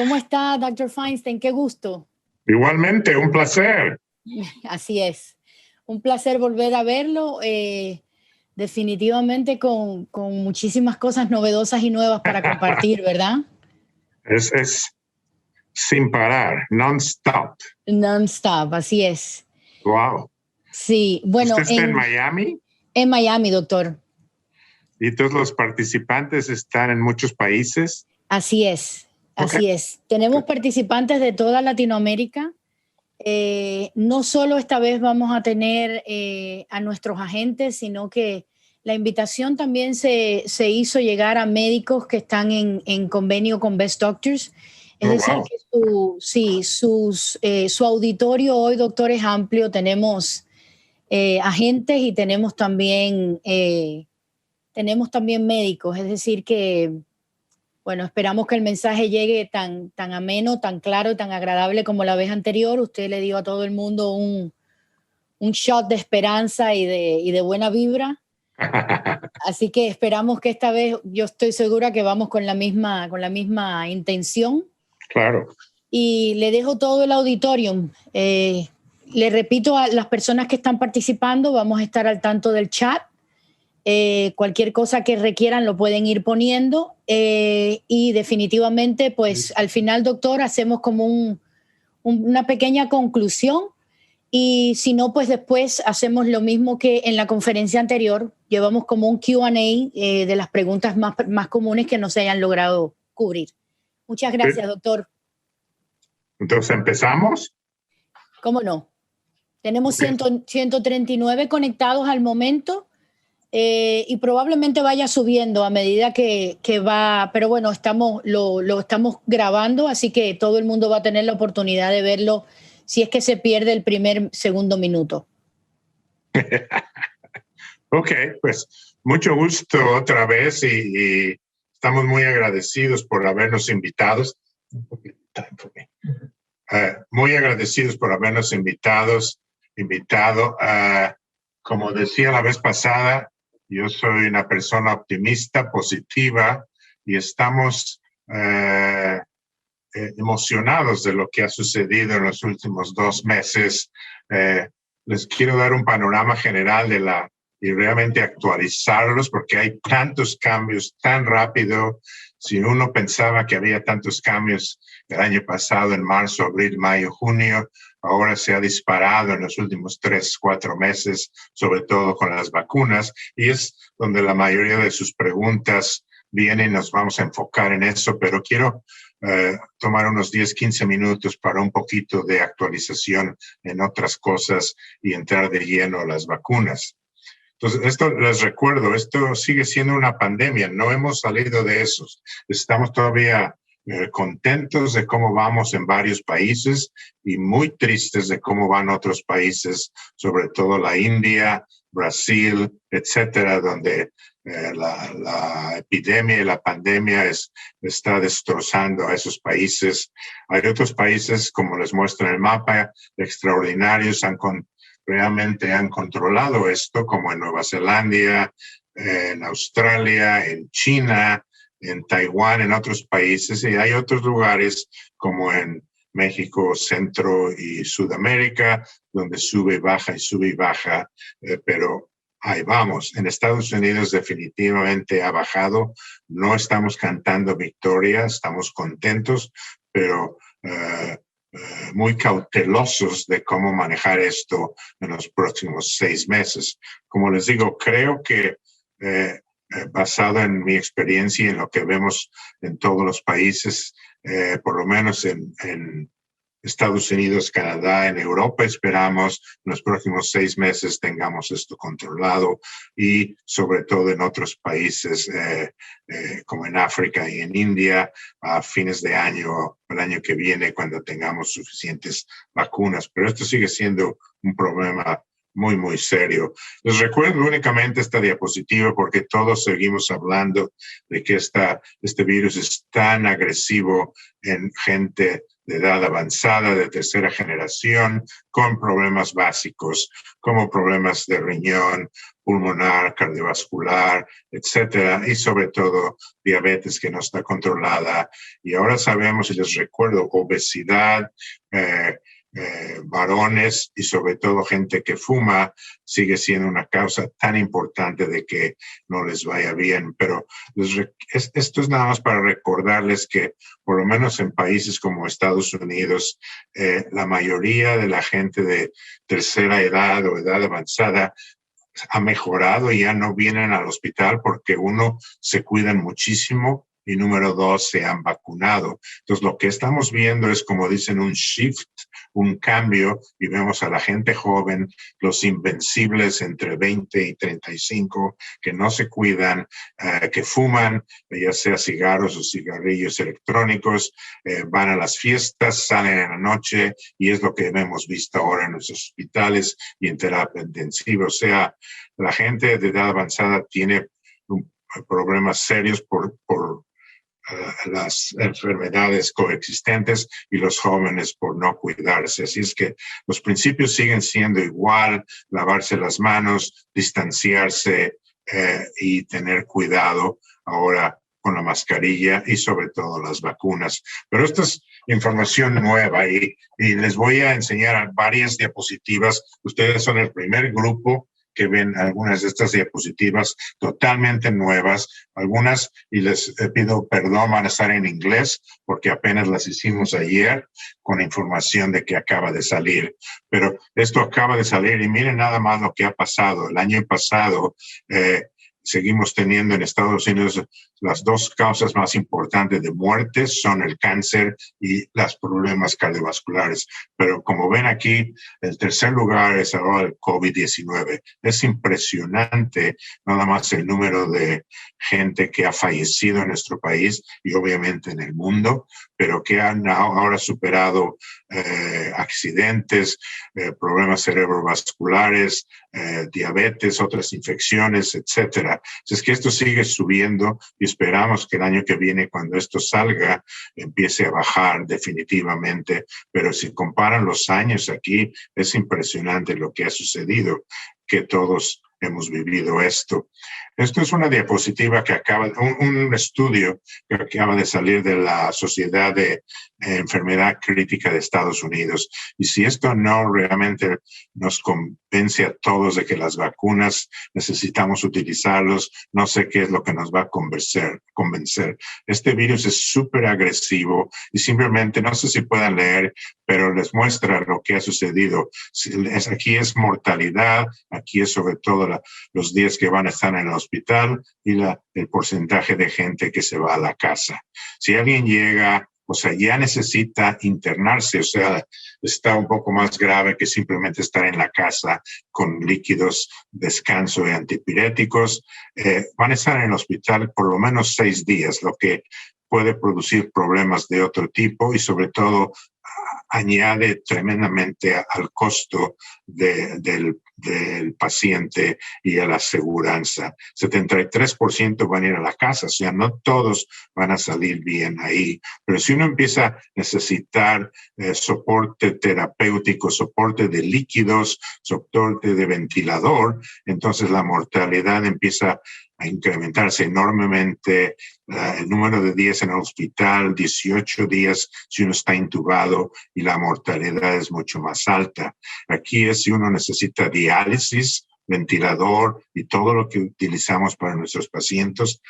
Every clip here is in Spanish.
¿Cómo está, Dr. Feinstein? Qué gusto. Igualmente, un placer. Así es. Un placer volver a verlo. Definitivamente con muchísimas cosas novedosas y nuevas para compartir, ¿verdad? Es sin parar, non-stop. Non-stop, así es. Wow. Sí, bueno. ¿Usted está en Miami? En Miami, doctor. ¿Y todos los participantes están en muchos países? Así es, así Okay. es. Tenemos participantes de toda Latinoamérica. No solo esta vez vamos a tener a nuestros agentes, sino que la invitación también se hizo llegar a médicos que están en convenio con Best Doctors. Es decir, wow. que su auditorio hoy, doctor, es amplio. Tenemos agentes y tenemos también médicos. Es decir, que bueno, esperamos que el mensaje llegue tan ameno, tan claro y tan agradable como la vez anterior. Usted le dio a todo el mundo un shot de esperanza y de buena vibra. Así que esperamos que esta vez, yo estoy segura que vamos con la misma intención. Claro. Y le dejo todo el auditorium. Le repito a las personas que están participando, vamos a estar al tanto del chat. Cualquier cosa que requieran lo pueden ir poniendo y definitivamente pues al final, doctor, hacemos como una pequeña conclusión y si no, pues después hacemos lo mismo que en la conferencia anterior, llevamos como un Q&A de las preguntas más comunes que no se hayan logrado cubrir. Muchas gracias, doctor. Entonces, ¿empezamos? ¿Cómo no? Tenemos 139 conectados al momento. Y probablemente vaya subiendo a medida que va, pero bueno, lo estamos grabando, así que todo el mundo va a tener la oportunidad de verlo si es que se pierde el segundo minuto. Ok, pues mucho gusto otra vez y estamos muy agradecidos por habernos invitado. Muy agradecidos por habernos invitado. Como decía la vez pasada, yo soy una persona optimista, positiva, y estamos emocionados de lo que ha sucedido en los últimos 2 meses. Les quiero dar un panorama general y realmente actualizarlos porque hay tantos cambios tan rápido. Si uno pensaba que había tantos cambios el año pasado, en marzo, abril, mayo, junio, ahora se ha disparado en los últimos 3-4 meses, sobre todo con las vacunas, y es donde la mayoría de sus preguntas vienen. Nos vamos a enfocar en eso, pero quiero tomar unos 10-15 minutos para un poquito de actualización en otras cosas y entrar de lleno a las vacunas. Entonces, esto les recuerdo, esto sigue siendo una pandemia, no hemos salido de eso. Estamos todavía contentos de cómo vamos en varios países y muy tristes de cómo van otros países, sobre todo la India, Brasil, etcétera, donde la epidemia y la pandemia está destrozando a esos países. Hay otros países, como les muestro en el mapa, extraordinarios, realmente han controlado esto, como en Nueva Zelanda, en Australia, en China, en Taiwán, en otros países, y hay otros lugares como en México, Centro y Sudamérica, donde sube y baja, pero ahí vamos. En Estados Unidos definitivamente ha bajado. No estamos cantando victoria, estamos contentos, pero muy cautelosos de cómo manejar esto en los próximos 6 meses. Como les digo, creo que basado en mi experiencia y en lo que vemos en todos los países, por lo menos en Estados Unidos, Canadá, en Europa, esperamos en los próximos 6 meses tengamos esto controlado y sobre todo en otros países como en África y en India a fines de año, el año que viene, cuando tengamos suficientes vacunas. Pero esto sigue siendo un problema muy, muy serio. Les recuerdo únicamente esta diapositiva porque todos seguimos hablando de que este virus es tan agresivo en gente de edad avanzada, de tercera generación, con problemas básicos, como problemas de riñón, pulmonar, cardiovascular, etcétera, y sobre todo diabetes que no está controlada. Y ahora sabemos, y les recuerdo, obesidad, varones y sobre todo gente que fuma sigue siendo una causa tan importante de que no les vaya bien. Pero esto es nada más para recordarles que por lo menos en países como Estados Unidos, la mayoría de la gente de tercera edad o edad avanzada ha mejorado y ya no vienen al hospital porque uno, se cuidan muchísimo y número dos, se han vacunado. Entonces, lo que estamos viendo es, como dicen, un shift, un cambio, y vemos a la gente joven, los invencibles entre 20 y 35, que no se cuidan, que fuman, ya sea cigarros o cigarrillos electrónicos, van a las fiestas, salen en la noche, y es lo que hemos visto ahora en los hospitales y en terapia intensiva. O sea, la gente de edad avanzada tiene problemas serios por las enfermedades coexistentes y los jóvenes por no cuidarse. Así es que los principios siguen siendo igual: lavarse las manos, distanciarse y tener cuidado ahora con la mascarilla y sobre todo las vacunas. Pero esta es información nueva y les voy a enseñar varias diapositivas. Ustedes son el primer grupo que ven algunas de estas diapositivas totalmente nuevas, algunas, y les pido perdón, van a estar en inglés porque apenas las hicimos ayer con información de que acaba de salir. Pero esto acaba de salir y miren nada más lo que ha pasado. El año pasado seguimos teniendo en Estados Unidos las dos causas más importantes de muerte son el cáncer y los problemas cardiovasculares. Pero como ven aquí, el tercer lugar es ahora el COVID-19. Es impresionante nada más el número de gente que ha fallecido en nuestro país y obviamente en el mundo, pero que han ahora superado accidentes, problemas cerebrovasculares, diabetes, otras infecciones, etcétera. Es que esto sigue subiendo y esperamos que el año que viene, cuando esto salga, empiece a bajar definitivamente. Pero si comparan los años aquí, es impresionante lo que ha sucedido, que todos hemos vivido esto. Esto es una diapositiva que un estudio que acaba de salir de la Sociedad de Enfermedad Crítica de Estados Unidos. Y si esto no realmente nos convence a todos de que las vacunas necesitamos utilizarlos, no sé qué es lo que nos va a convencer. Este virus es súper agresivo y simplemente, no sé si puedan leer, pero les muestra lo que ha sucedido. Aquí es mortalidad, aquí es sobre todo los días que van a estar en el hospital y el porcentaje de gente que se va a la casa. Si alguien llega, o sea, ya necesita internarse, o sea, está un poco más grave que simplemente estar en la casa con líquidos, descanso y antipiréticos, van a estar en el hospital por lo menos 6 días, lo que puede producir problemas de otro tipo y sobre todo añade tremendamente al costo del paciente y a la aseguranza. 73% van a ir a la casa, o sea, no todos van a salir bien ahí. Pero si uno empieza a necesitar soporte terapéutico, soporte de líquidos, soporte de ventilador, entonces la mortalidad empieza a incrementarse enormemente, el número de días en el hospital, 18 días si uno está intubado y la mortalidad es mucho más alta. Aquí es si uno necesita diálisis, ventilador y todo lo que utilizamos para nuestros pacientes,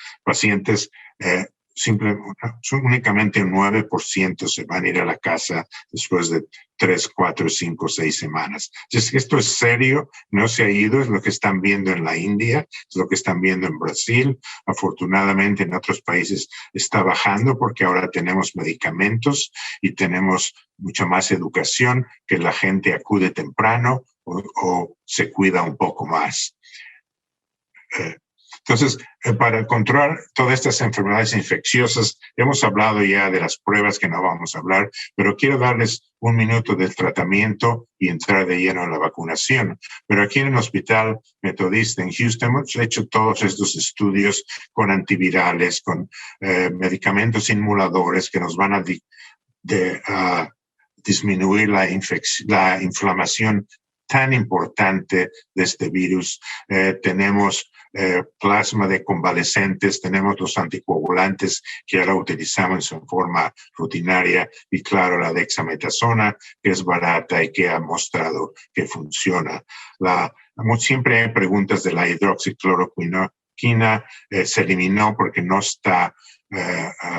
únicamente un 9% se van a ir a la casa después de 3, 4, 5, 6 semanas. Entonces, esto es serio, no se ha ido, es lo que están viendo en la India, es lo que están viendo en Brasil. Afortunadamente, en otros países está bajando porque ahora tenemos medicamentos y tenemos mucha más educación, que la gente acude temprano o se cuida un poco más. Entonces, para controlar todas estas enfermedades infecciosas, hemos hablado ya de las pruebas que no vamos a hablar, pero quiero darles un minuto del tratamiento y entrar de lleno a la vacunación. Pero aquí en el Hospital Metodista en Houston hemos hecho todos estos estudios con antivirales, con medicamentos inmuladores que nos van a disminuir la inflamación tan importante de este virus. Tenemos plasma de convalescentes, tenemos los anticoagulantes que ahora utilizamos en forma rutinaria y claro, la dexametasona que es barata y que ha mostrado que funciona. Siempre hay preguntas de la hidroxicloroquina, se eliminó porque no está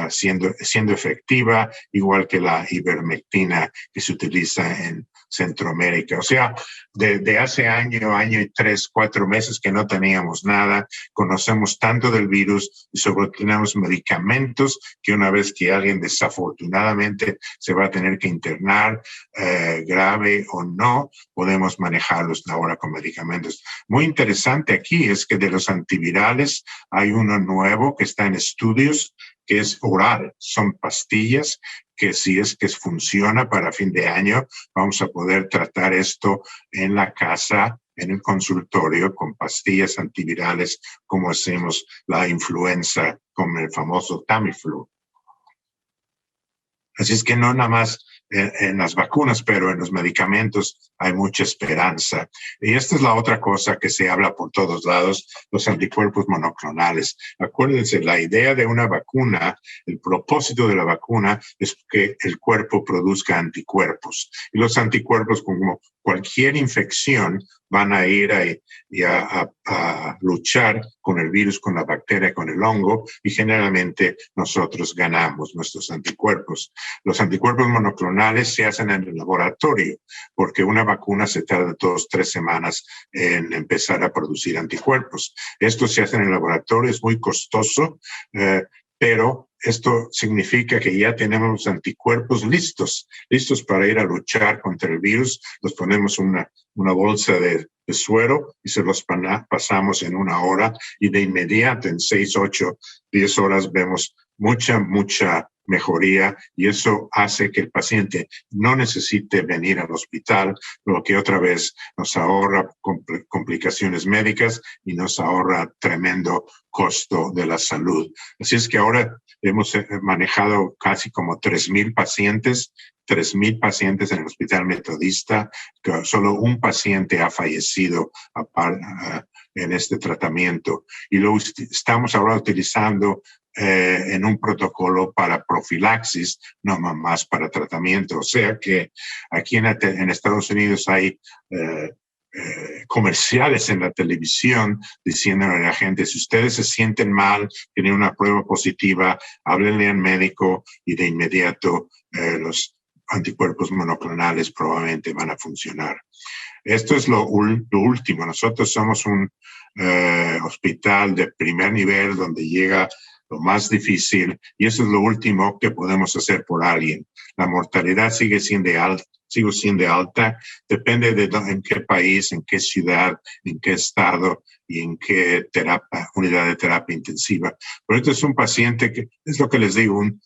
siendo efectiva, igual que la ivermectina que se utiliza en Centroamérica. O sea, de hace año y 3, 4 meses que no teníamos nada, conocemos tanto del virus y sobre todo tenemos medicamentos que una vez que alguien desafortunadamente se va a tener que internar, grave o no, podemos manejarlos ahora con medicamentos. Muy interesante aquí es que de los antivirales hay uno nuevo que está en estudios, que es oral, son pastillas que si es que funciona para fin de año, vamos a poder tratar esto en la casa, en el consultorio, con pastillas antivirales, como hacemos la influenza con el famoso Tamiflu. Así es que no nada más en las vacunas, pero en los medicamentos hay mucha esperanza. Y esta es la otra cosa que se habla por todos lados, los anticuerpos monoclonales. Acuérdense, la idea de una vacuna, el propósito de la vacuna es que el cuerpo produzca anticuerpos. Y los anticuerpos, como cualquier infección, van a ir a luchar con el virus, con la bacteria, con el hongo, y generalmente nosotros ganamos nuestros anticuerpos. Los anticuerpos monoclonales se hacen en el laboratorio, porque una vacuna se tarda 2, 3 semanas en empezar a producir anticuerpos. Esto se hace en el laboratorio, es muy costoso, pero esto significa que ya tenemos los anticuerpos listos para ir a luchar contra el virus. Los ponemos en una bolsa de suero y se los pasamos en 1 hora y de inmediato en 6, 8, 10 horas vemos mucha mejoría y eso hace que el paciente no necesite venir al hospital, lo que otra vez nos ahorra complicaciones médicas y nos ahorra tremendo costo de la salud. Así es que ahora hemos manejado casi como 3,000 pacientes en el Hospital Metodista, que solo un paciente ha fallecido en este tratamiento. Y lo estamos ahora utilizando en un protocolo para profilaxis, no más para tratamiento. O sea que aquí en Estados Unidos hay comerciales en la televisión diciéndole a la gente, si ustedes se sienten mal, tienen una prueba positiva, háblenle al médico y de inmediato los anticuerpos monoclonales probablemente van a funcionar. Esto es lo último. Nosotros somos un hospital de primer nivel donde llega lo más difícil y eso es lo último que podemos hacer por alguien. La mortalidad sigue siendo alta, depende de en qué país, en qué ciudad, en qué estado y en qué unidad de terapia intensiva. Pero este es un paciente que, es lo que les digo, un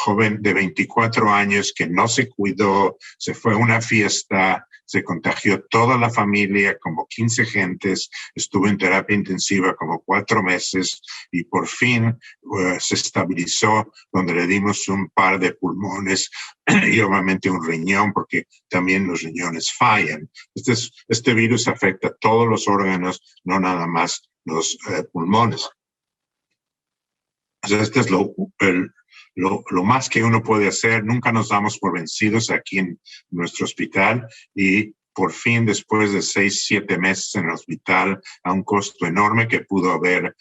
joven de 24 años que no se cuidó, se fue a una fiesta, se contagió toda la familia, como 15 gentes, estuvo en terapia intensiva como 4 meses y por fin se estabilizó, donde le dimos un par de pulmones y obviamente un riñón, porque también los riñones fallan. Este virus afecta a todos los órganos, no nada más los pulmones. O sea, este es lo más que uno puede hacer. Nunca nos damos por vencidos aquí en nuestro hospital y por fin, después de 6, 7 meses en el hospital, a un costo enorme que pudo haber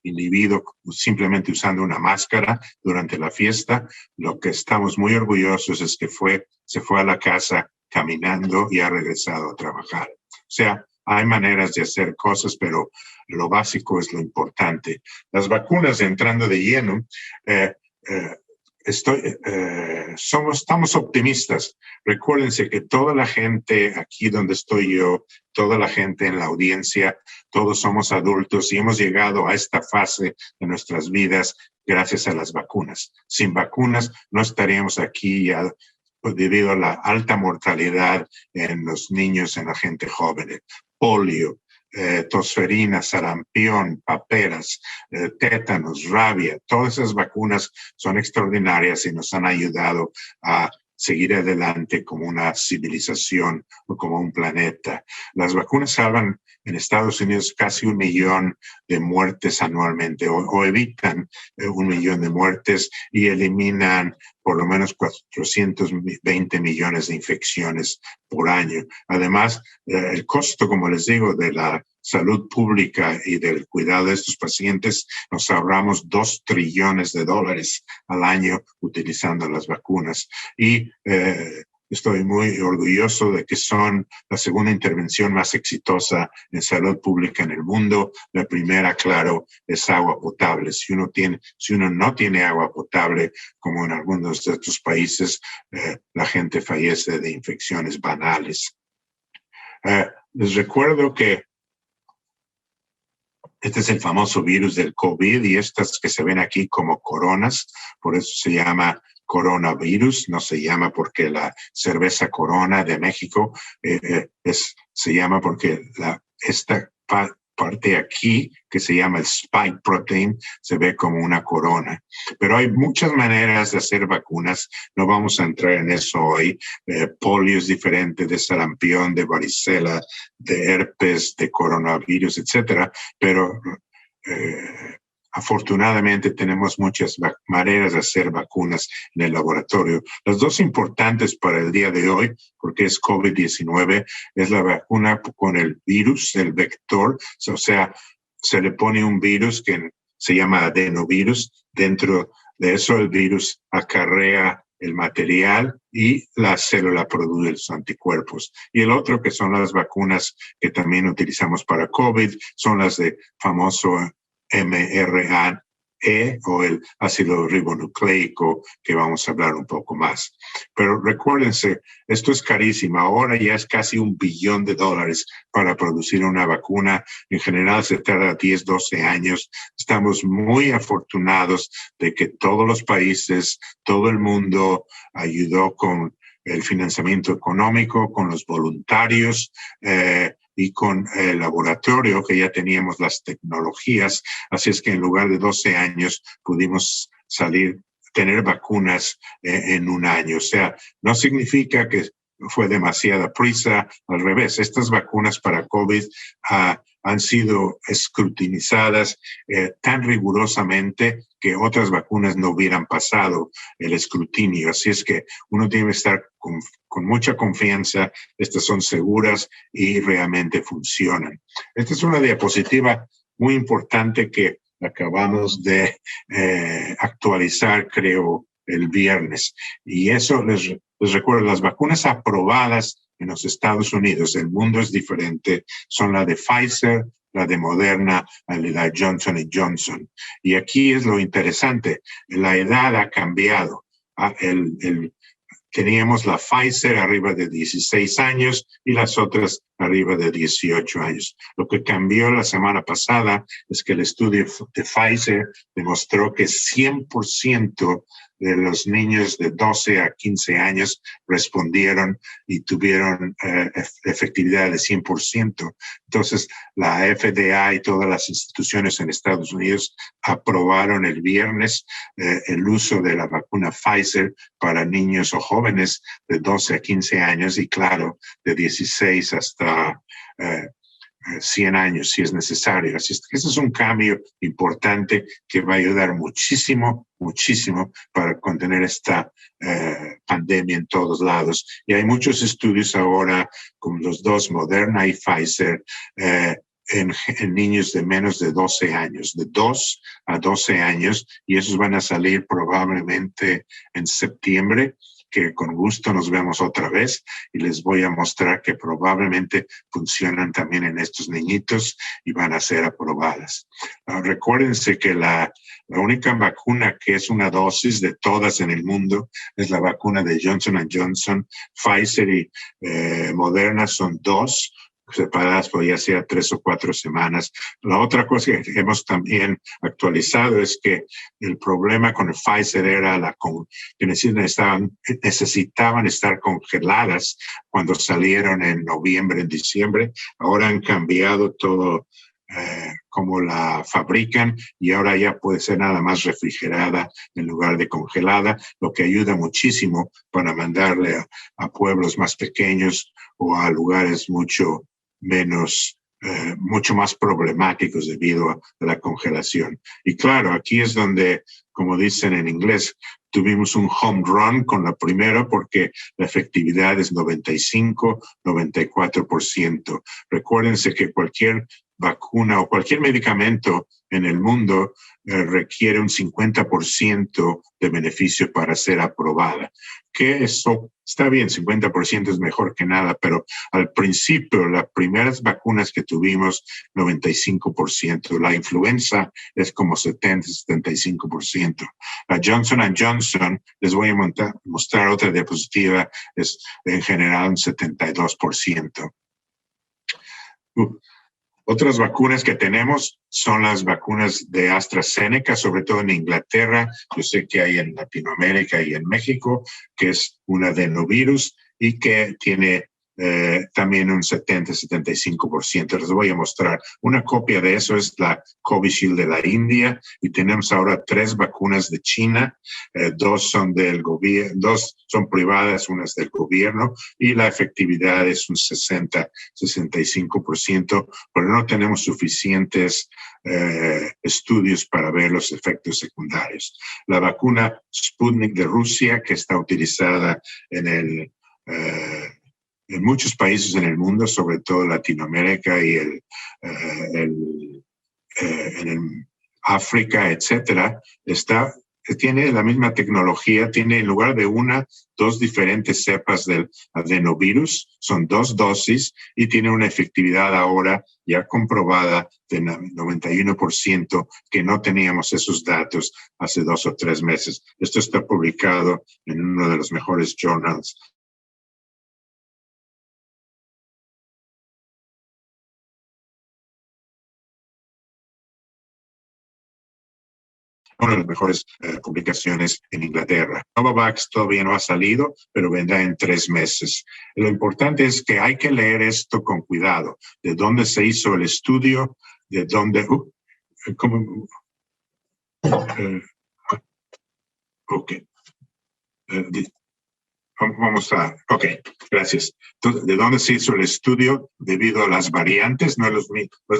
inhibido simplemente usando una máscara durante la fiesta, lo que estamos muy orgullosos es que se fue a la casa caminando y ha regresado a trabajar. O sea, hay maneras de hacer cosas, pero lo básico es lo importante. Las vacunas, entrando de lleno, estamos optimistas. Recuérdense que toda la gente aquí donde estoy yo, toda la gente en la audiencia, todos somos adultos y hemos llegado a esta fase de nuestras vidas gracias a las vacunas. Sin vacunas no estaríamos aquí ya debido a la alta mortalidad en los niños, en la gente joven. Polio, tosferina, sarampión, paperas, tétanos, rabia, todas esas vacunas son extraordinarias y nos han ayudado a seguir adelante como una civilización o como un planeta. Las vacunas salvan en Estados Unidos casi 1 millón de muertes anualmente o evitan 1 millón de muertes y eliminan por lo menos 420 millones de infecciones por año. Además, el costo, como les digo, de la salud pública y del cuidado de estos pacientes, nos ahorramos $2 trillones al año utilizando las vacunas. Y estoy muy orgulloso de que son la segunda intervención más exitosa en salud pública en el mundo. La primera, claro, es agua potable. Si uno no tiene agua potable, como en algunos de estos países, la gente fallece de infecciones banales. Les recuerdo que este es el famoso virus del COVID y estas que se ven aquí como coronas, por eso se llama coronavirus, no se llama porque la cerveza Corona de México se llama porque esta parte aquí, que se llama el spike protein, se ve como una corona. Pero hay muchas maneras de hacer vacunas, no vamos a entrar en eso hoy. Polio es diferente de sarampión, de varicela, de herpes, de coronavirus, etcétera, pero afortunadamente tenemos muchas maneras de hacer vacunas en el laboratorio. Las dos importantes para el día de hoy, porque es COVID-19, es la vacuna con el virus, el vector, o sea, se le pone un virus que se llama adenovirus. Dentro de eso el virus acarrea el material y la célula produce los anticuerpos. Y el otro, que son las vacunas que también utilizamos para COVID, son las de famoso mRNA o el ácido ribonucleico, que vamos a hablar un poco más. Pero recuérdense, esto es carísimo. Ahora ya es casi $1 billón para producir una vacuna. En general se tarda 10, 12 años. Estamos muy afortunados de que todos los países, todo el mundo ayudó con el financiamiento económico, con los voluntarios, y con el laboratorio, que ya teníamos las tecnologías. Así es que en lugar de 12 años pudimos tener vacunas en 1 año. O sea, no significa que fue demasiada prisa, al revés. Estas vacunas para COVID han sido escrutinizadas tan rigurosamente que otras vacunas no hubieran pasado el escrutinio. Así es que uno tiene que estar con mucha confianza. Estas son seguras y realmente funcionan. Esta es una diapositiva muy importante que acabamos de actualizar, creo, el viernes. Y eso les recuerdo, las vacunas aprobadas en los Estados Unidos, el mundo es diferente, son la de Pfizer, la de Moderna, la de Johnson & Johnson. Y aquí es lo interesante, la edad ha cambiado. Teníamos la Pfizer arriba de 16 años y las otras arriba de 18 años. Lo que cambió la semana pasada es que el estudio de Pfizer demostró que 100% de los niños de 12 a 15 años respondieron y tuvieron efectividad de 100%. Entonces, la FDA y todas las instituciones en Estados Unidos aprobaron el viernes el uso de la vacuna Pfizer para niños o jóvenes de 12 a 15 años y, claro, de 16 hasta 100 años si es necesario. Así es que ese es un cambio importante que va a ayudar muchísimo, muchísimo para contener esta pandemia en todos lados. Y hay muchos estudios ahora, como los dos, Moderna y Pfizer, en niños de menos de 12 años, de 2 a 12 años, y esos van a salir probablemente en septiembre, que con gusto nos vemos otra vez y les voy a mostrar que probablemente funcionan también en estos niñitos y van a ser aprobadas. Recuérdense que la única vacuna que es una dosis de todas en el mundo es la vacuna de Johnson & Johnson. Pfizer y Moderna son 2, separadas por ya sea 3 o 4 semanas. La otra cosa que hemos también actualizado es que el problema con el Pfizer era que necesitaban estar congeladas cuando salieron en noviembre, en diciembre. Ahora han cambiado todo cómo la fabrican, y ahora ya puede ser nada más refrigerada en lugar de congelada, lo que ayuda muchísimo para mandarle a pueblos más pequeños o a lugares mucho más problemáticos debido a la congelación. Y claro, aquí es donde, como dicen en inglés, tuvimos un home run con la primera porque la efectividad es 95-94%. Recuérdense que cualquier vacuna o cualquier medicamento en el mundo requiere un 50% de beneficio para ser aprobada. Que eso está bien, 50% es mejor que nada, pero al principio, las primeras vacunas que tuvimos, 95%. La influenza es como 70-75%. La Johnson & Johnson, les voy a mostrar otra diapositiva, es en general un 72%. Otras vacunas que tenemos son las vacunas de AstraZeneca, sobre todo en Inglaterra. Yo sé que hay en Latinoamérica y en México, que es un adenovirus y que tiene también un 70-75%. Les voy a mostrar. Una copia de eso es la Covishield de la India, y tenemos ahora 3 vacunas de China. 2 son del gobierno, 2 son privadas, una es del gobierno, y la efectividad es un 60-65%, pero no tenemos suficientes estudios para ver los efectos secundarios. La vacuna Sputnik de Rusia, que está utilizada en muchos países en el mundo, sobre todo Latinoamérica y en África, etcétera, tiene la misma tecnología, tiene en lugar de 2 diferentes cepas del adenovirus, son 2 dosis y tiene una efectividad ahora ya comprobada de 91%, que no teníamos esos datos hace 2 o 3 meses. Esto está publicado en uno de los mejores journals. Una de las mejores publicaciones en Inglaterra. Novavax todavía no ha salido, pero vendrá en 3 meses. Lo importante es que hay que leer esto con cuidado. ¿De dónde se hizo el estudio? ¿De dónde? Ok, gracias. Entonces, ¿de dónde se hizo el estudio? Debido a las variantes, no es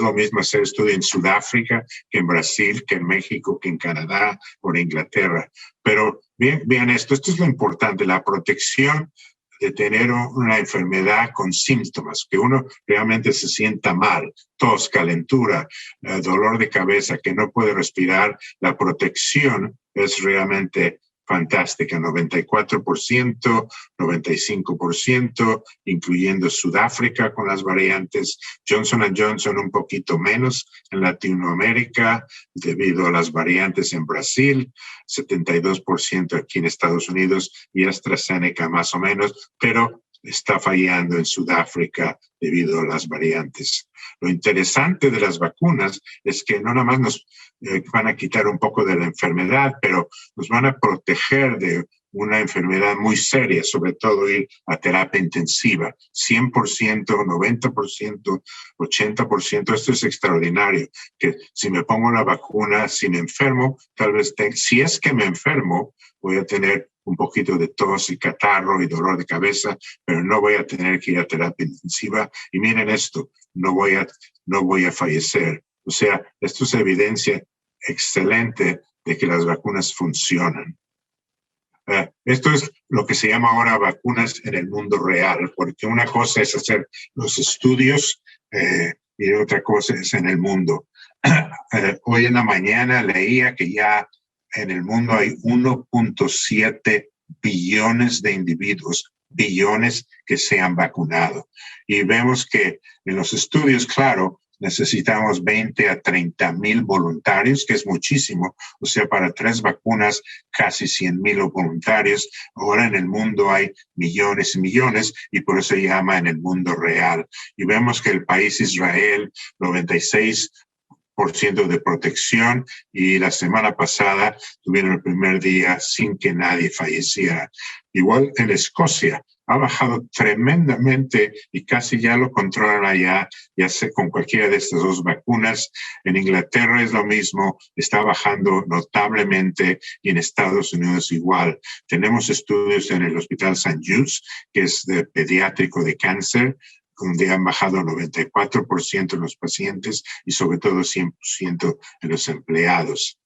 lo mismo hacer estudio en Sudáfrica que en Brasil, que en México, que en Canadá o en Inglaterra. Pero vean esto es lo importante, la protección de tener una enfermedad con síntomas, que uno realmente se sienta mal, tos, calentura, dolor de cabeza, que no puede respirar. La protección es realmente fantástica, 94%, 95%, incluyendo Sudáfrica con las variantes, Johnson & Johnson un poquito menos en Latinoamérica debido a las variantes en Brasil, 72% aquí en Estados Unidos y AstraZeneca más o menos, pero está fallando en Sudáfrica debido a las variantes. Lo interesante de las vacunas es que no nada más nos van a quitar un poco de la enfermedad, pero nos van a proteger de una enfermedad muy seria, sobre todo ir a terapia intensiva, 100%, 90%, 80%. Esto es extraordinario, que si me pongo la vacuna, si me enfermo, tal vez si es que me enfermo, voy a tener un poquito de tos y catarro y dolor de cabeza, pero no voy a tener que ir a terapia intensiva. Y miren esto, no voy a fallecer. O sea, esto es evidencia excelente de que las vacunas funcionan. Esto es lo que se llama ahora vacunas en el mundo real, porque una cosa es hacer los estudios y otra cosa es en el mundo. Hoy en la mañana leía que ya en el mundo hay 1.7 billones de individuos, billones que se han vacunado. Y vemos que en los estudios, claro, necesitamos 20 a 30 mil voluntarios, que es muchísimo. O sea, para 3 vacunas, casi 100 mil voluntarios. Ahora en el mundo hay millones y millones, y por eso se llama en el mundo real. Y vemos que el país Israel, 96 de protección y la semana pasada tuvieron el primer día sin que nadie falleciera. Igual en Escocia ha bajado tremendamente y casi ya lo controlan allá, ya sea con cualquiera de estas dos vacunas. En Inglaterra es lo mismo, está bajando notablemente y en Estados Unidos igual. Tenemos estudios en el Hospital St. Jude's, que es de pediátrico de cáncer, donde han bajado 94% en los pacientes y sobre todo 100% en los empleados.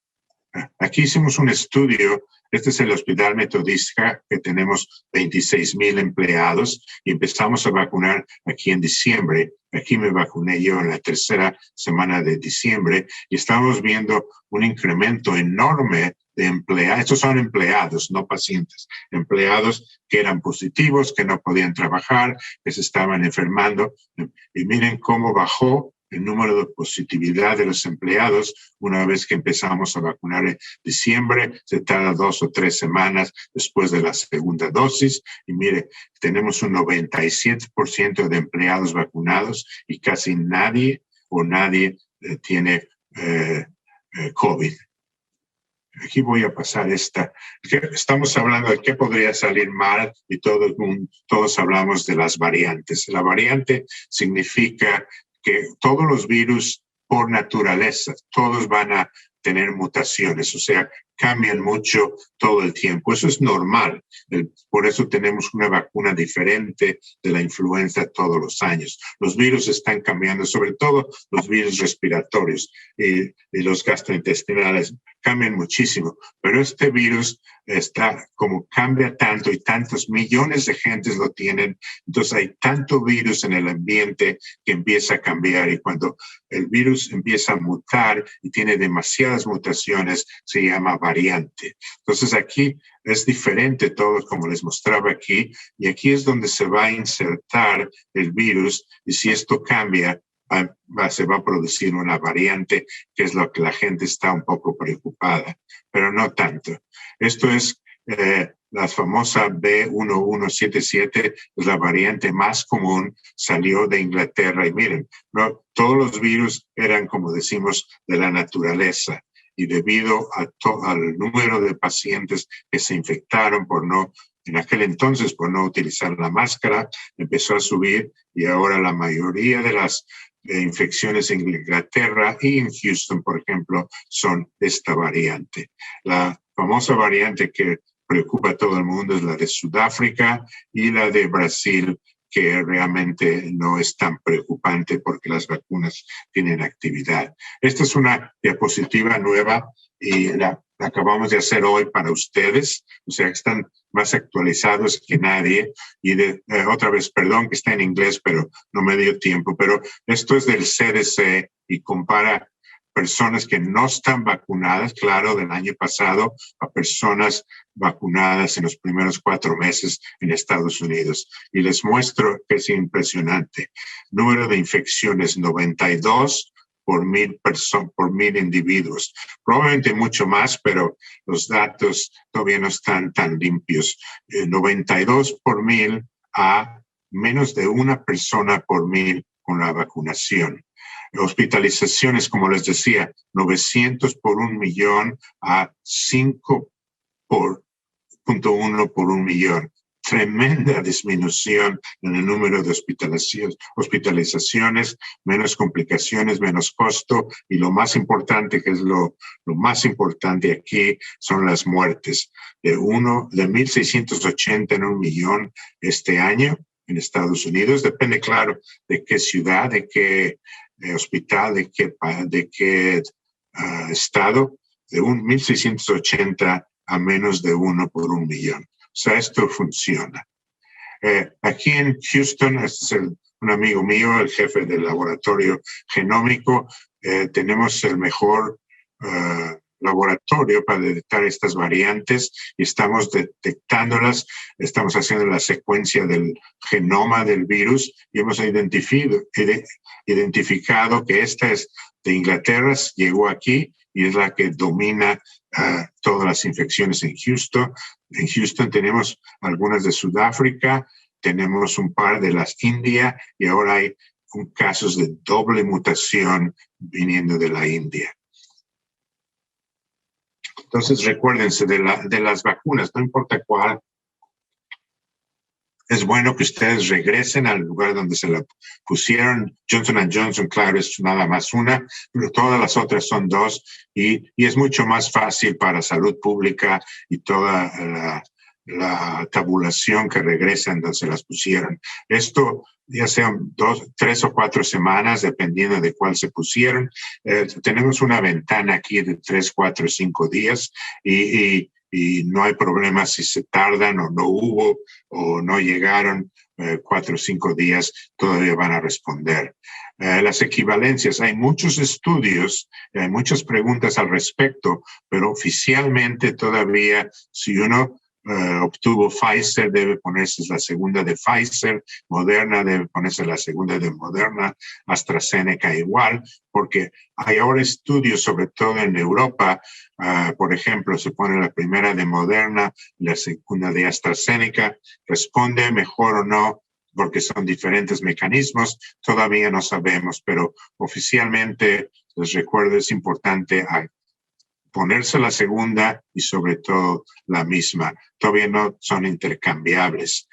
Aquí hicimos un estudio. Este es el Hospital Metodista, que tenemos 26,000 empleados y empezamos a vacunar aquí en diciembre. Aquí me vacuné yo en la tercera semana de diciembre y estamos viendo un incremento enorme de empleados. Estos son empleados, no pacientes. Empleados que eran positivos, que no podían trabajar, que se estaban enfermando. Y miren cómo bajó el número de positividad de los empleados una vez que empezamos a vacunar en diciembre. Se tarda 2 o 3 semanas después de la segunda dosis. Y mire, tenemos un 97% de empleados vacunados y casi nadie tiene COVID. Aquí voy a pasar esta. Estamos hablando de qué podría salir mal y todos hablamos de las variantes. La variante significa que todos los virus por naturaleza, todos van a tener mutaciones, o sea, cambian mucho todo el tiempo. Eso es normal. Por eso tenemos una vacuna diferente de la influenza todos los años. Los virus están cambiando, sobre todo los virus respiratorios y los gastrointestinales cambian muchísimo. Pero este virus como cambia tanto y tantos millones de gentes lo tienen, entonces hay tanto virus en el ambiente que empieza a cambiar, y cuando el virus empieza a mutar y tiene demasiadas mutaciones, se llama variante. Entonces aquí es diferente todo, como les mostraba aquí, y aquí es donde se va a insertar el virus, y si esto cambia, se va a producir una variante, que es lo que la gente está un poco preocupada, pero no tanto. Esto es la famosa B1177, es la variante más común, salió de Inglaterra, y miren, ¿no? Todos los virus eran, como decimos, de la naturaleza, y debido al número de pacientes que se infectaron en aquel entonces por no utilizar la máscara, empezó a subir, y ahora la mayoría de las infecciones en Inglaterra y en Houston, por ejemplo, son esta variante. La famosa variante que preocupa a todo el mundo es la de Sudáfrica y la de Brasil, que realmente no es tan preocupante porque las vacunas tienen actividad. Esta es una diapositiva nueva y la acabamos de hacer hoy para ustedes, o sea que están más actualizados que nadie. Y otra vez, perdón que está en inglés, pero no me dio tiempo, pero esto es del CDC y compara personas que no están vacunadas, claro, del año pasado, a personas vacunadas en los primeros 4 meses en Estados Unidos. Y les muestro que es impresionante. Número de infecciones, 92 por 1,000 individuos. Probablemente mucho más, pero los datos todavía no están tan limpios. 92 por 1,000 a menos de una persona por 1,000 con la vacunación. Hospitalizaciones, como les decía, 900 por 1,000,000 a 5.1 por 1,000,000. Tremenda disminución en el número de hospitalizaciones, menos complicaciones, menos costo, y lo más importante, que es lo más importante aquí, son las muertes. De 1,680 en 1,000,000 este año en Estados Unidos. Depende, claro, de qué ciudad, de qué hospital, de qué estado, de 1,680 a menos de 1 por 1,000,000. O sea, esto funciona. Aquí en Houston, este es un amigo mío, el jefe del laboratorio genómico. Tenemos el mejor laboratorio para detectar estas variantes y estamos detectándolas. Estamos haciendo la secuencia del genoma del virus y hemos identificado que esta es de Inglaterra, llegó aquí y es la que domina todas las infecciones en Houston. En Houston tenemos algunas de Sudáfrica, tenemos un par de las India y ahora hay casos de doble mutación viniendo de la India. Entonces, recuérdense de las vacunas, no importa cuál. Es bueno que ustedes regresen al lugar donde se la pusieron. Johnson & Johnson, claro, es nada más una, pero todas las otras son dos. Y es mucho más fácil para salud pública y toda la tabulación que regresan donde se las pusieron. Esto ya sean 2, 3 o 4 semanas, dependiendo de cuál se pusieron. Tenemos una ventana aquí de 3, 4, 5 días y no hay problema si se tardan o no hubo o no llegaron 4 o 5 días, todavía van a responder. Las equivalencias, hay muchos estudios, hay muchas preguntas al respecto, pero oficialmente todavía si uno obtuvo Pfizer, debe ponerse la segunda de Pfizer, Moderna debe ponerse la segunda de Moderna, AstraZeneca igual, porque hay ahora estudios, sobre todo en Europa, por ejemplo, se pone la primera de Moderna, la segunda de AstraZeneca, responde mejor o no, porque son diferentes mecanismos, todavía no sabemos, pero oficialmente, les recuerdo, es importante ponerse la segunda y sobre todo la misma. Todavía no son intercambiables.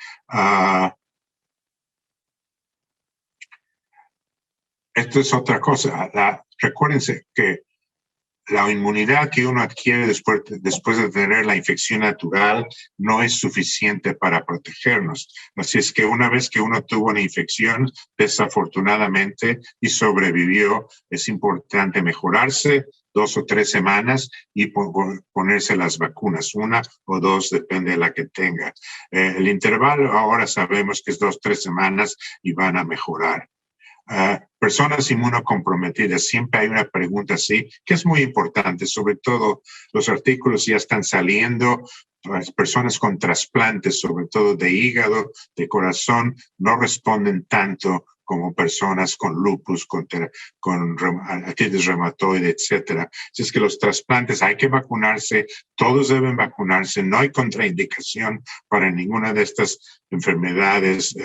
Esto es otra cosa. Recuérdense que la inmunidad que uno adquiere después de tener la infección natural no es suficiente para protegernos. Así es que una vez que uno tuvo una infección, desafortunadamente, y sobrevivió, es importante mejorarse 2 o 3 semanas y ponerse las vacunas, 1 o 2, depende de la que tenga. El intervalo ahora sabemos que es 2 o 3 semanas y van a mejorar. Personas inmunocomprometidas, siempre hay una pregunta así, que es muy importante, sobre todo los artículos ya están saliendo, las personas con trasplantes, sobre todo de hígado, de corazón, no responden tanto como personas con lupus, con artritis reumatoide, etcétera. Así es que los trasplantes hay que vacunarse, todos deben vacunarse, no hay contraindicación para ninguna de estas enfermedades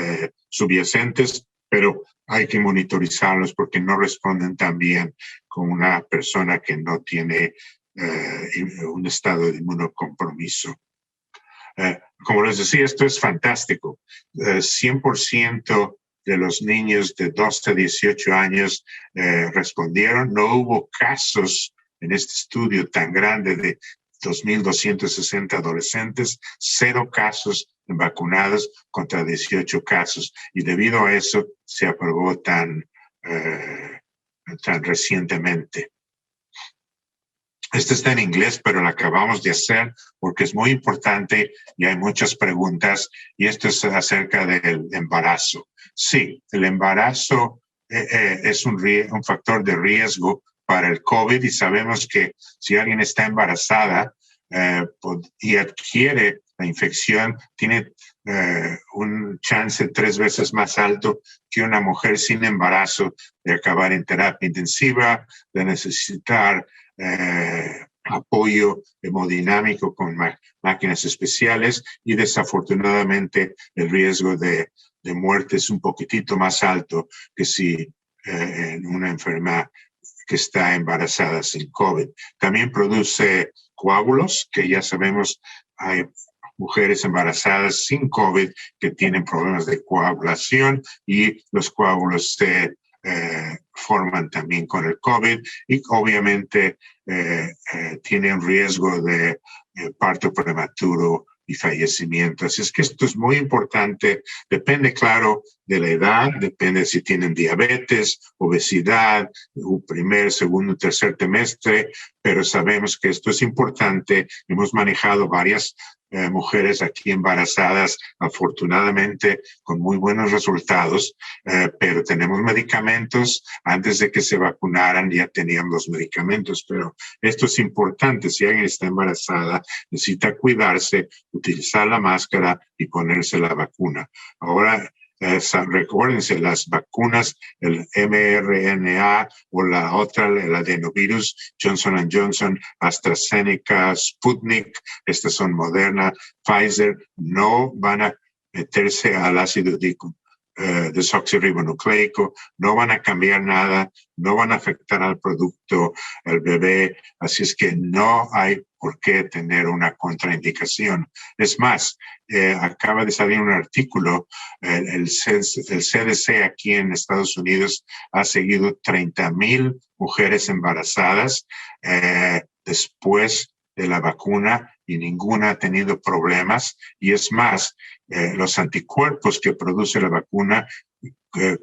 subyacentes, pero hay que monitorizarlos porque no responden tan bien como una persona que no tiene un estado de inmunocompromiso. Como les decía, esto es fantástico. 100% de los niños de 12 a 18 años respondieron. No hubo casos en este estudio tan grande de 2.260 adolescentes, 0 casos vacunados contra 18 casos. Y debido a eso se aprobó tan recientemente. Este está en inglés, pero lo acabamos de hacer porque es muy importante y hay muchas preguntas. Y esto es acerca del embarazo. Sí, el embarazo es un factor de riesgo para el COVID y sabemos que si alguien está embarazada y adquiere la infección, tiene un chance 3 veces más alto que una mujer sin embarazo de acabar en terapia intensiva, de necesitar apoyo hemodinámico con máquinas especiales y desafortunadamente el riesgo de muerte es un poquitito más alto que si en una enferma que está embarazada sin COVID. También produce coágulos, que ya sabemos hay mujeres embarazadas sin COVID que tienen problemas de coagulación y los coágulos se forman también con el COVID y obviamente tienen riesgo de parto prematuro y fallecimiento. Así es que esto es muy importante. Depende, claro, de la edad, depende si tienen diabetes, obesidad, primer, segundo, tercer trimestre, pero sabemos que esto es importante. Hemos manejado varias mujeres aquí embarazadas, afortunadamente con muy buenos resultados, pero tenemos medicamentos. Antes de que se vacunaran ya tenían los medicamentos, pero esto es importante. Si alguien está embarazada, necesita cuidarse, utilizar la máscara y ponerse la vacuna. Ahora, recuérdense, las vacunas, el mRNA o la otra, el adenovirus, Johnson & Johnson, AstraZeneca, Sputnik, estas son Moderna, Pfizer, no van a meterse al ácido desoxirribonucleico, no van a cambiar nada, no van a afectar al producto, al bebé, así es que no hay por qué tener una contraindicación. Es más, acaba de salir un artículo, el CDC aquí en Estados Unidos ha seguido 30,000 mujeres embarazadas después de la vacuna y ninguna ha tenido problemas. Y es más, los anticuerpos que produce la vacuna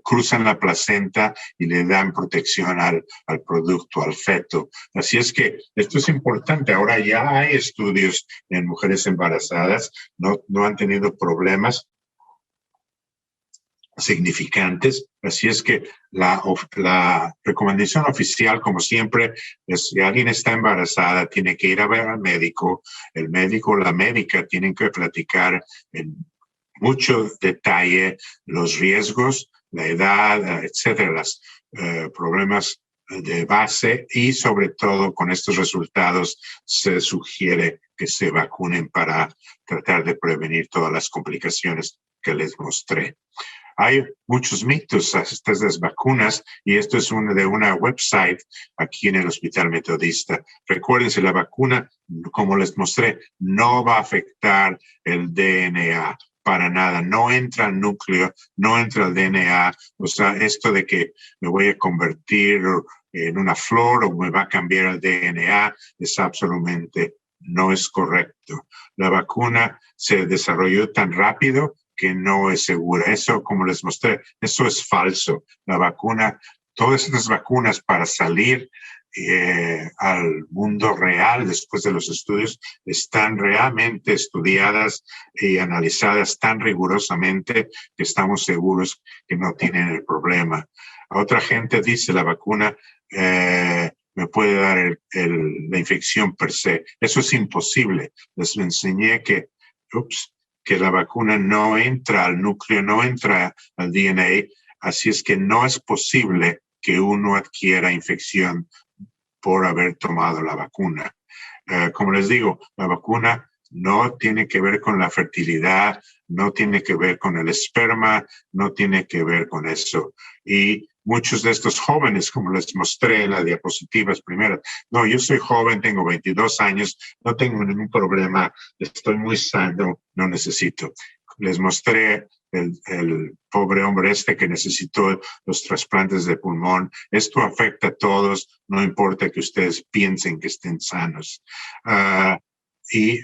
cruzan la placenta y le dan protección al producto, al feto. Así es que esto es importante. Ahora ya hay estudios en mujeres embarazadas, no han tenido problemas significantes. Así es que la recomendación oficial, como siempre, es si alguien está embarazada, tiene que ir a ver al médico. El médico o la médica tienen que platicar en mucho detalle los riesgos, la edad, etcétera, los problemas de base y sobre todo con estos resultados se sugiere que se vacunen para tratar de prevenir todas las complicaciones que les mostré. Hay muchos mitos a estas vacunas y esto es de una website aquí en el Hospital Metodista. Recuérdense, la vacuna, como les mostré, no va a afectar el DNA para nada. No entra al núcleo, no entra al DNA. O sea, esto de que me voy a convertir en una flor o me va a cambiar el DNA es absolutamente no es correcto. La vacuna se desarrolló tan rápido que no es segura. Eso, como les mostré, eso es falso. La vacuna, todas estas vacunas para salir al mundo real después de los estudios están realmente estudiadas y analizadas tan rigurosamente que estamos seguros que no tienen el problema. Otra gente dice la vacuna me puede dar la infección per se. Eso es imposible. Les enseñé que la vacuna no entra al núcleo, no entra al DNA, así es que no es posible que uno adquiera infección por haber tomado la vacuna. Como les digo, la vacuna no tiene que ver con la fertilidad, no tiene que ver con el esperma, no tiene que ver con eso. Y muchos de estos jóvenes, como les mostré en las diapositivas primeras, no, yo soy joven, tengo 22 años, no tengo ningún problema, estoy muy sano, no necesito. Les mostré el pobre hombre que necesitó los trasplantes de pulmón. Esto afecta a todos, no importa que ustedes piensen que estén sanos. Y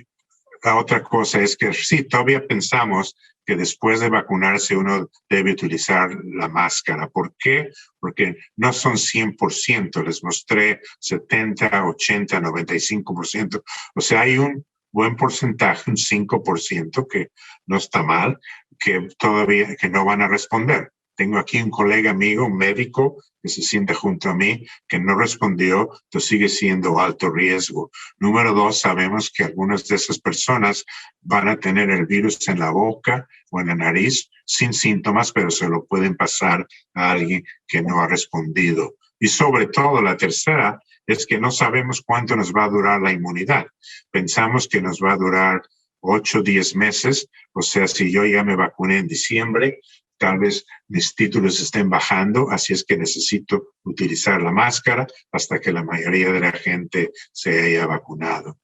la otra cosa es que sí, todavía pensamos que después de vacunarse uno debe utilizar la máscara. ¿Por qué? Porque no son 100%, les mostré 70, 80, 95%. O sea, hay un buen porcentaje, un 5%, que no está mal, que todavía que no van a responder. Tengo aquí un colega amigo, un médico, que se sienta junto a mí, que no respondió, entonces sigue siendo alto riesgo. Número 2, sabemos que algunas de esas personas van a tener el virus en la boca o en la nariz sin síntomas, pero se lo pueden pasar a alguien que no ha respondido. Y sobre todo, la tercera es que no sabemos cuánto nos va a durar la inmunidad. Pensamos que nos va a durar 8 o 10 meses, o sea, si yo ya me vacuné en diciembre, tal vez mis títulos estén bajando, así es que necesito utilizar la máscara hasta que la mayoría de la gente se haya vacunado.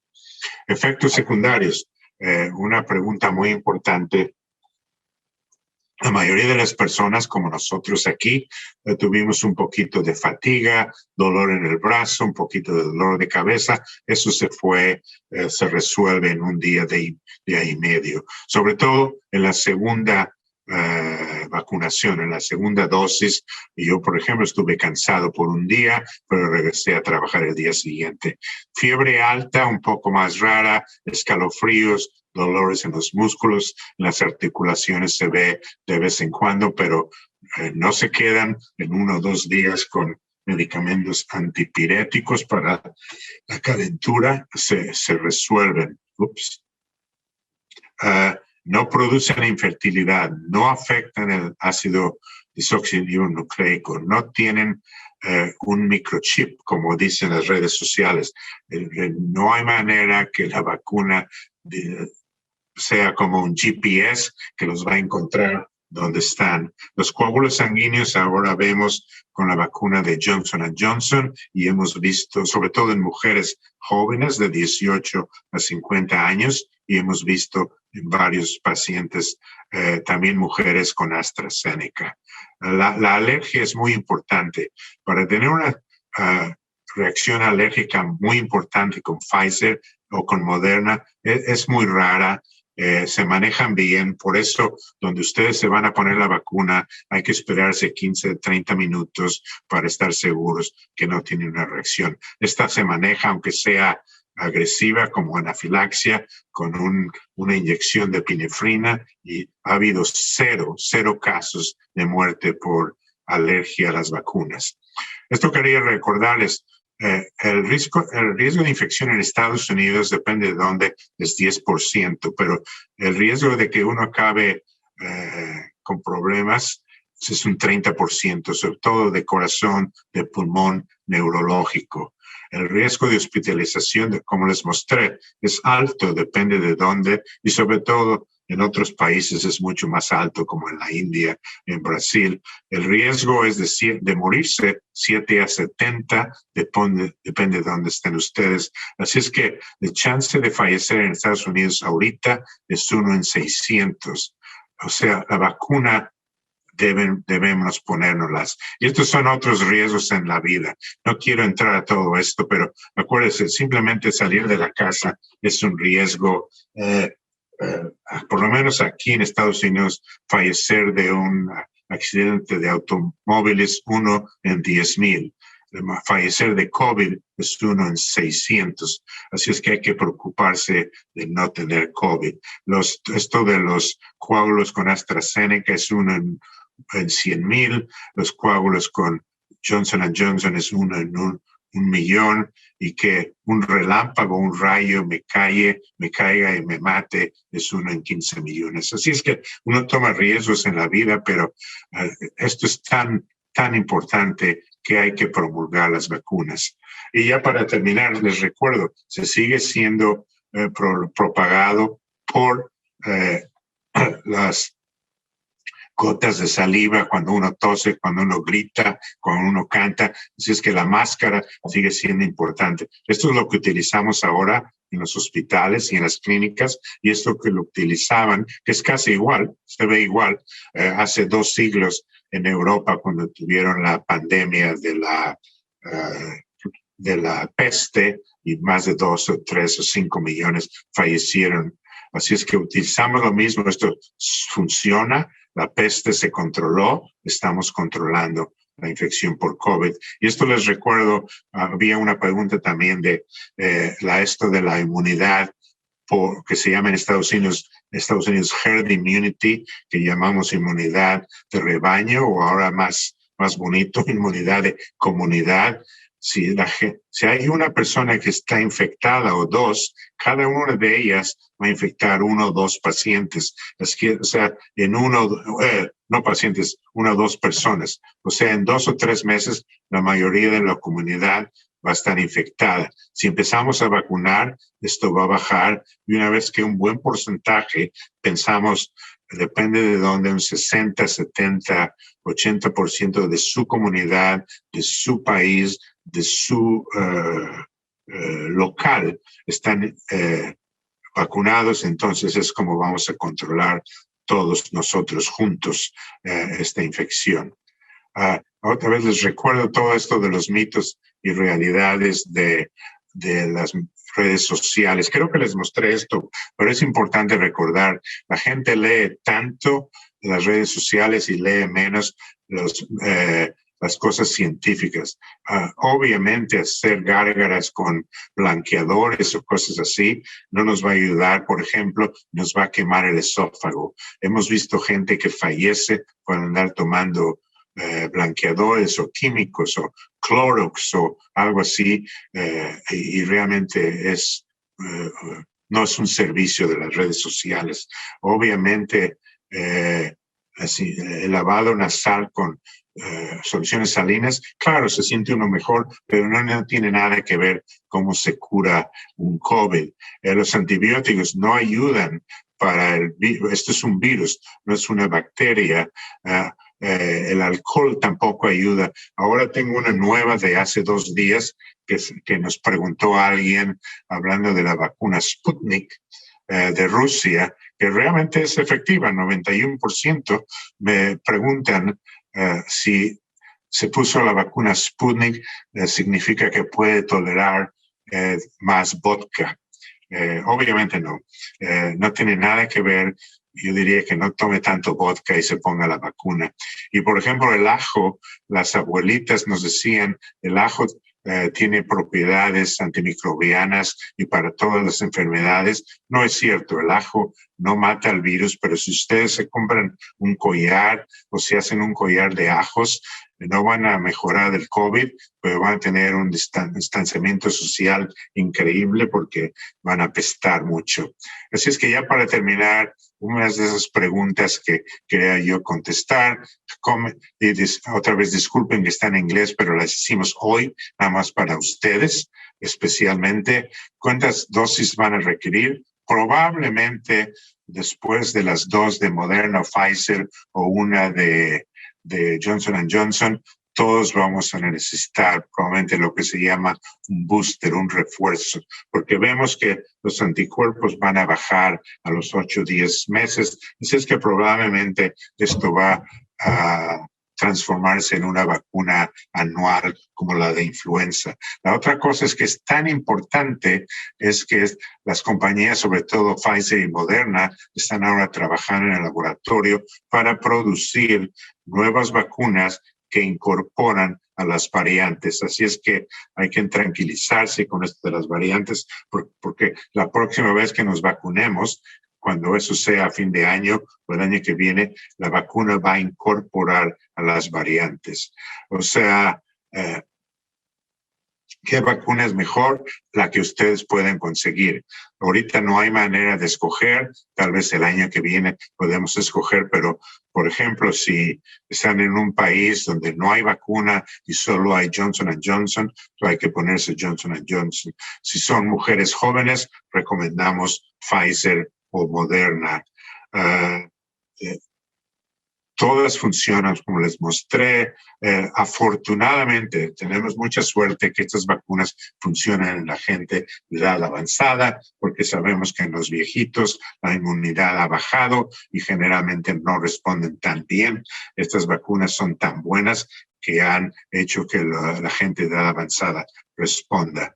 Efectos secundarios, una pregunta muy importante. La mayoría de las personas, como nosotros aquí, tuvimos un poquito de fatiga, dolor en el brazo, un poquito de dolor de cabeza. Eso se resuelve en un día y medio. Sobre todo en la segunda vacunación, en la segunda dosis. Yo, por ejemplo, estuve cansado por un día, pero regresé a trabajar el día siguiente. Fiebre alta, un poco más rara, escalofríos, dolores en los músculos, en las articulaciones se ve de vez en cuando, pero no se quedan en 1 o 2 días con medicamentos antipiréticos para la calentura, se resuelven. No producen infertilidad, no afectan el ácido desoxirribonucleico, no tienen un microchip, como dicen las redes sociales. No hay manera que la vacuna sea como un GPS que los va a encontrar donde están. Los coágulos sanguíneos ahora vemos con la vacuna de Johnson & Johnson y hemos visto, sobre todo en mujeres jóvenes de 18 a 50 años, y hemos visto en varios pacientes, también mujeres con AstraZeneca. La alergia es muy importante. Para tener una reacción alérgica muy importante con Pfizer o con Moderna es muy rara. Se manejan bien, por eso donde ustedes se van a poner la vacuna hay que esperarse 15, 30 minutos para estar seguros que no tienen una reacción. Esta se maneja, aunque sea agresiva, como anafilaxia, con una inyección de epinefrina, y ha habido cero casos de muerte por alergia a las vacunas. Esto quería recordarles. El riesgo de infección en Estados Unidos, depende de dónde, es 10%, pero el riesgo de que uno acabe con problemas es un 30%, sobre todo de corazón, de pulmón, neurológico. El riesgo de hospitalización, como les mostré, es alto, depende de dónde, y sobre todo en otros países es mucho más alto, como en la India, en Brasil. El riesgo es de morirse 7 a 70, depende de dónde estén ustedes. Así es que la chance de fallecer en Estados Unidos ahorita es 1 en 600. O sea, la vacuna debemos ponérnoslas. Y estos son otros riesgos en la vida. No quiero entrar a todo esto, pero acuérdense, simplemente salir de la casa es un riesgo. Por lo menos aquí en Estados Unidos, fallecer de un accidente de automóviles 1 en 10,000. Fallecer de COVID es 1 en 600. Así es que hay que preocuparse de no tener COVID. Esto de los coágulos con AstraZeneca es 1 en 100,000. Los coágulos con Johnson & Johnson es 1 en 1,000,000, y que un relámpago, un rayo me caiga y me mate es 1 en 15 millones. Así es que uno toma riesgos en la vida, pero esto es tan importante que hay que promulgar las vacunas. Y ya para terminar, les recuerdo, se sigue siendo propagado por las gotas de saliva, cuando uno tose, cuando uno grita, cuando uno canta. Así es que la máscara sigue siendo importante. Esto es lo que utilizamos ahora en los hospitales y en las clínicas, y esto que lo utilizaban, que es casi igual, se ve igual, hace 2 siglos en Europa, cuando tuvieron la pandemia de la peste, y más de 2 o 3 o 5 millones fallecieron. Así es que utilizamos lo mismo. Esto funciona. La peste se controló, estamos controlando la infección por COVID. Y esto les recuerdo, había una pregunta también de esto de la inmunidad, que se llama en Estados Unidos herd immunity, que llamamos inmunidad de rebaño, o ahora más bonito, inmunidad de comunidad. Si hay una persona que está infectada o 2, cada una de ellas va a infectar 1 o 2 pacientes. O sea, no pacientes, 1 o 2 personas. O sea, en 2 o 3 meses, la mayoría de la comunidad va a estar infectada. Si empezamos a vacunar, esto va a bajar, y una vez que un buen porcentaje, pensamos, depende de dónde, un 60, 70, 80% de su comunidad, de su país, de su local están vacunados, entonces es como vamos a controlar todos nosotros juntos esta infección. Otra vez les recuerdo todo esto de los mitos y realidades de las redes sociales. Creo que les mostré esto, pero es importante recordar, la gente lee tanto las redes sociales y lee menos las cosas científicas. Obviamente, hacer gárgaras con blanqueadores o cosas así no nos va a ayudar. Por ejemplo, nos va a quemar el esófago. Hemos visto gente que fallece por andar tomando blanqueadores o químicos o Clorox o algo así, y realmente no es un servicio de las redes sociales. Obviamente, el lavado nasal con soluciones salinas, claro, se siente uno mejor, pero no tiene nada que ver cómo se cura un COVID. Los antibióticos no ayudan esto es un virus, no es una bacteria. El alcohol tampoco ayuda. Ahora tengo una nueva de hace 2 días que nos preguntó alguien hablando de la vacuna Sputnik de Rusia, que realmente es efectiva, 91%. Me preguntan si se puso la vacuna Sputnik, significa que puede tolerar más vodka. Obviamente no. No tiene nada que ver. Yo diría que no tome tanto vodka y se ponga la vacuna. Y, por ejemplo, el ajo, las abuelitas nos decían, el ajo tiene propiedades antimicrobianas y para todas las enfermedades. No es cierto, el ajo no mata el virus, pero si ustedes se compran un collar o si hacen un collar de ajos, no van a mejorar del COVID, pero van a tener un distanciamiento social increíble porque van a apestar mucho. Así es que ya para terminar, unas de esas preguntas que quería yo contestar, otra vez disculpen que está en inglés, pero las hicimos hoy, nada más para ustedes, especialmente, ¿cuántas dosis van a requerir? Probablemente después de las 2 de Moderna o Pfizer o una de Johnson & Johnson, todos vamos a necesitar probablemente lo que se llama un booster, un refuerzo, porque vemos que los anticuerpos van a bajar a los 8 o 10 meses. Así es que probablemente esto va a transformarse en una vacuna anual como la de influenza. La otra cosa es que es tan importante es que las compañías, sobre todo Pfizer y Moderna, están ahora trabajando en el laboratorio para producir nuevas vacunas que incorporan a las variantes. Así es que hay que tranquilizarse con esto de las variantes, porque la próxima vez que nos vacunemos, cuando eso sea a fin de año o el año que viene, la vacuna va a incorporar a las variantes. O sea, ¿qué vacuna es mejor? La que ustedes pueden conseguir. Ahorita no hay manera de escoger, tal vez el año que viene podemos escoger, pero, por ejemplo, si están en un país donde no hay vacuna y solo hay Johnson & Johnson, hay que ponerse Johnson & Johnson. Si son mujeres jóvenes, recomendamos Pfizer o Moderna. Todas funcionan, como les mostré. Afortunadamente, tenemos mucha suerte que estas vacunas funcionan en la gente de edad avanzada, porque sabemos que en los viejitos la inmunidad ha bajado y generalmente no responden tan bien. Estas vacunas son tan buenas que han hecho que la gente de edad avanzada responda.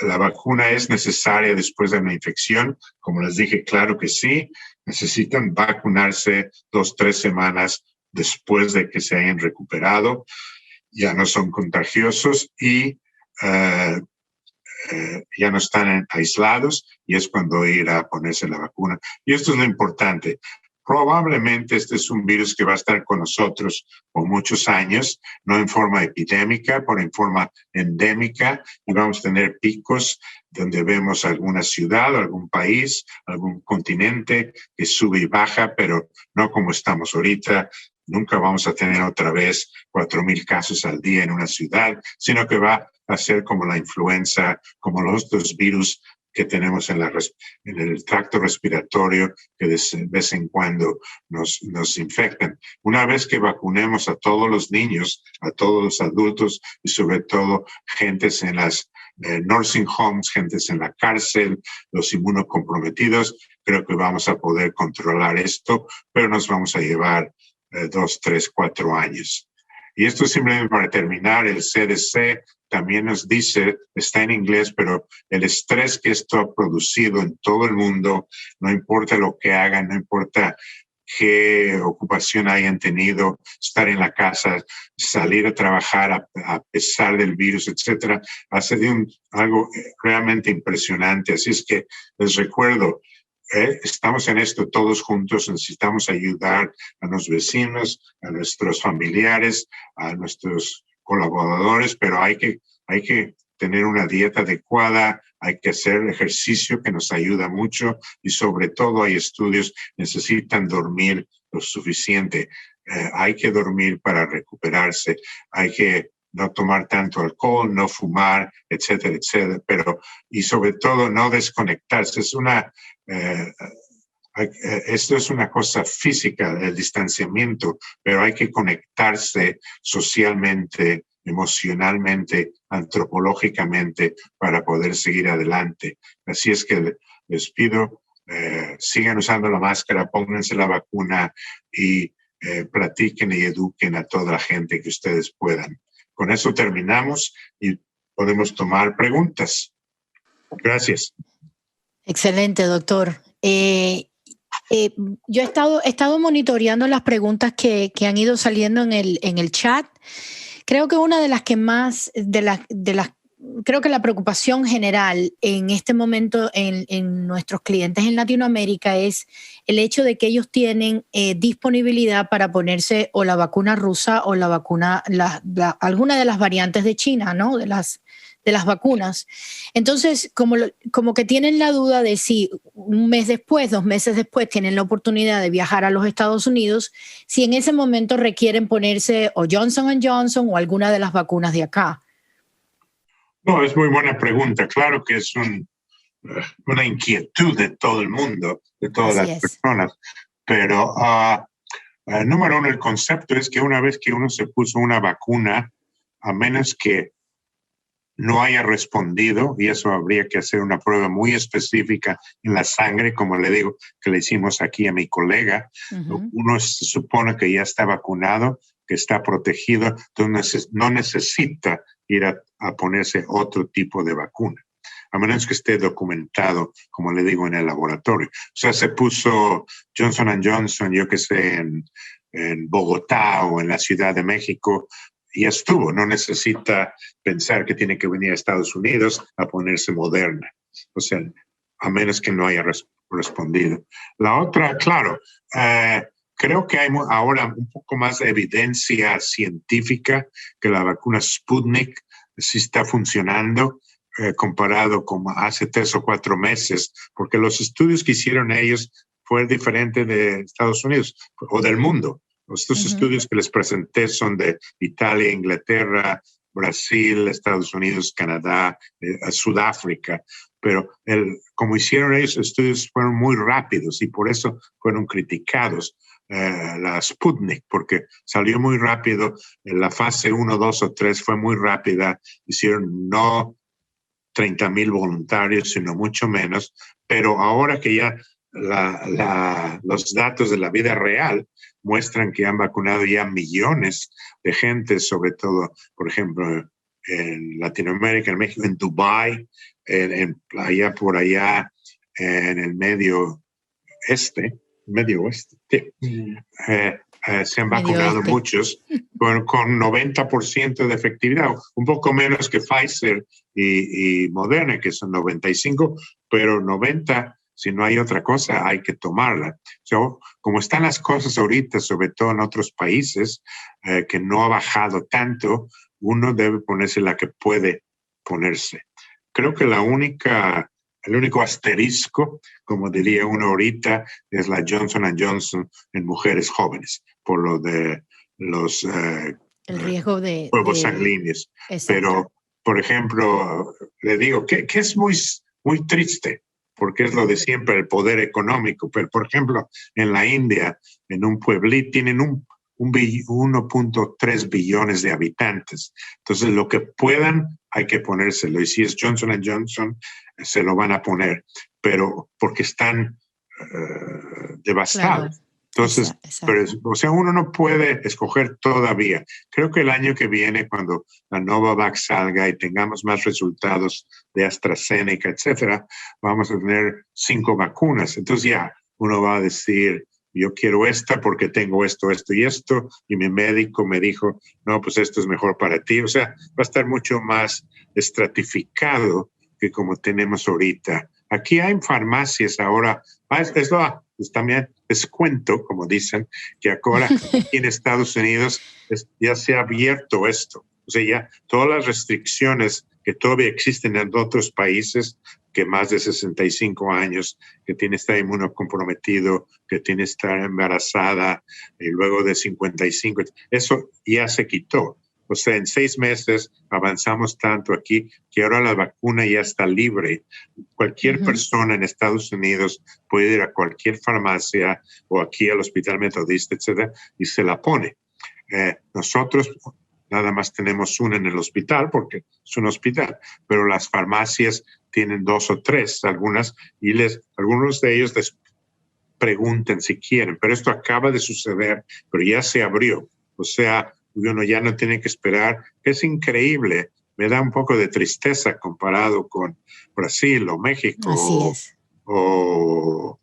¿La vacuna es necesaria después de una infección? Como les dije, claro que sí. Necesitan vacunarse 2-3 semanas después de que se hayan recuperado. Ya no son contagiosos y ya no están aislados y es cuando ir a ponerse la vacuna. Y esto es lo importante. Probablemente este es un virus que va a estar con nosotros por muchos años, no en forma epidémica, pero en forma endémica, y vamos a tener picos donde vemos alguna ciudad, algún país, algún continente que sube y baja, pero no como estamos ahorita. Nunca vamos a tener otra vez 4,000 casos al día en una ciudad, sino que va a ser como la influenza, como los otros virus que tenemos en el tracto respiratorio que de vez en cuando nos infectan. Una vez que vacunemos a todos los niños, a todos los adultos y sobre todo gentes en las nursing homes, gentes en la cárcel, los inmunocomprometidos, creo que vamos a poder controlar esto, pero nos vamos a llevar 2, 3, 4 años. Y esto simplemente para terminar, el CDC también nos dice, está en inglés, pero el estrés que esto ha producido en todo el mundo, no importa lo que hagan, no importa qué ocupación hayan tenido, estar en la casa, salir a trabajar a pesar del virus, etcétera, hace de algo realmente impresionante. Así es que les recuerdo, estamos en esto todos juntos, necesitamos ayudar a los vecinos, a nuestros familiares, a nuestros colaboradores, pero hay que tener una dieta adecuada, hay que hacer ejercicio que nos ayuda mucho y sobre todo hay estudios, necesitan dormir lo suficiente. Hay que dormir para recuperarse, hay que no tomar tanto alcohol, no fumar, etcétera, etcétera, y sobre todo no desconectarse. Es una Esto es una cosa física, el distanciamiento, pero hay que conectarse socialmente, emocionalmente, antropológicamente para poder seguir adelante. Así es que les pido, sigan usando la máscara, pónganse la vacuna y platiquen y eduquen a toda la gente que ustedes puedan. Con eso terminamos y podemos tomar preguntas. Gracias. Excelente, doctor. Yo he estado monitoreando las preguntas que han ido saliendo en el chat. Creo que una de las que más, creo que la preocupación general en este momento en nuestros clientes en Latinoamérica es el hecho de que ellos tienen disponibilidad para ponerse o la vacuna rusa o la vacuna, alguna de las variantes de China, ¿no? De las vacunas. Entonces, como que tienen la duda de si un mes después, 2 meses después, tienen la oportunidad de viajar a los Estados Unidos, si en ese momento requieren ponerse o Johnson & Johnson o alguna de las vacunas de acá. No, es muy buena pregunta. Claro que es una inquietud de todo el mundo, de todas las personas. Pero, número uno, el concepto es que una vez que uno se puso una vacuna, a menos que no haya respondido, y eso habría que hacer una prueba muy específica en la sangre, como le digo, que le hicimos aquí a mi colega, uno se supone que ya está vacunado, que está protegido, entonces no necesita ir a ponerse otro tipo de vacuna, a menos que esté documentado, como le digo, en el laboratorio. O sea, se puso Johnson & Johnson, yo que sé, en Bogotá o en la Ciudad de México, y estuvo, no necesita pensar que tiene que venir a Estados Unidos a ponerse Moderna. O sea, a menos que no haya respondido. La otra, claro, creo que hay ahora un poco más de evidencia científica que la vacuna Sputnik sí está funcionando comparado con hace 3 o 4 meses, porque los estudios que hicieron ellos fueron diferentes de Estados Unidos o del mundo. Estos estudios que les presenté son de Italia, Inglaterra, Brasil, Estados Unidos, Canadá, Sudáfrica, pero como hicieron ellos, estudios fueron muy rápidos y por eso fueron criticados. La Sputnik, porque salió muy rápido, la fase 1, 2 o 3 fue muy rápida, hicieron no 30,000 voluntarios, sino mucho menos, pero ahora que ya los datos de la vida real muestran que han vacunado ya millones de gente, sobre todo, por ejemplo, en Latinoamérica, en México, en Dubái, allá por allá, en el medio oeste, se han vacunado muchos con 90% de efectividad, un poco menos que Pfizer y Moderna, que son 95, pero 90%. Si no hay otra cosa, hay que tomarla. Como están las cosas ahorita, sobre todo en otros países, que no ha bajado tanto, uno debe ponerse la que puede ponerse. Creo que el único asterisco, como diría uno ahorita, es la Johnson & Johnson en mujeres jóvenes, por lo de los el riesgo de huevos sanguíneos. Pero, por ejemplo, le digo que es muy, muy triste, porque es lo de siempre, el poder económico. Pero, por ejemplo, en la India, en un pueblito, tienen 1.3 billones de habitantes. Entonces, lo que puedan, hay que ponérselo. Y si es Johnson & Johnson, se lo van a poner. Pero porque están devastados. Claro. Entonces, pero, o sea, uno no puede escoger todavía. Creo que el año que viene, cuando la Novavax salga y tengamos más resultados de AstraZeneca, etcétera, vamos a tener 5 vacunas. Entonces ya uno va a decir, yo quiero esta porque tengo esto, esto y esto, y mi médico me dijo, no, pues esto es mejor para ti. O sea, va a estar mucho más estratificado que como tenemos ahorita. Aquí hay farmacias ahora, también les cuento, como dicen, que ahora aquí en Estados Unidos ya se ha abierto esto. O sea, ya todas las restricciones que todavía existen en otros países, que más de 65 años, que tiene que estar inmunocomprometido, que tiene que estar embarazada, y luego de 55, eso ya se quitó. O sea, en 6 meses avanzamos tanto aquí que ahora la vacuna ya está libre. Cualquier persona en Estados Unidos puede ir a cualquier farmacia o aquí al Hospital Metodista, etcétera, y se la pone. Nosotros nada más tenemos una en el hospital porque es un hospital, pero las farmacias tienen 2 o 3, algunas, y algunos de ellos les preguntan si quieren, pero esto acaba de suceder, pero ya se abrió. O sea, uno ya no tiene que esperar. Es increíble. Me da un poco de tristeza comparado con Brasil o México. Así es. O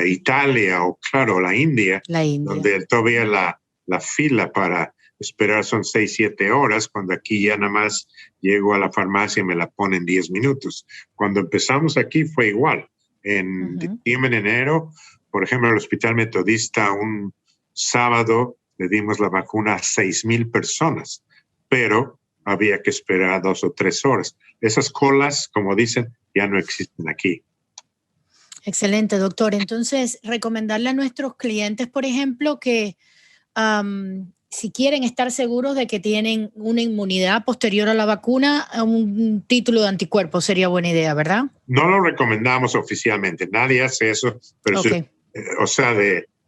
Italia o, claro, la India. Donde todavía la fila para esperar son 6, 7 horas, cuando aquí ya nada más llego a la farmacia y me la ponen 10 minutos. Cuando empezamos aquí fue igual. En diciembre, en enero, por ejemplo, el Hospital Metodista, un sábado le dimos la vacuna a 6,000 personas, pero había que esperar 2 o 3 horas. Esas colas, como dicen, ya no existen aquí. Excelente, doctor. Entonces, recomendarle a nuestros clientes, por ejemplo, que si quieren estar seguros de que tienen una inmunidad posterior a la vacuna, un título de anticuerpos sería buena idea, ¿verdad? No lo recomendamos oficialmente. Nadie hace eso, pero o sea,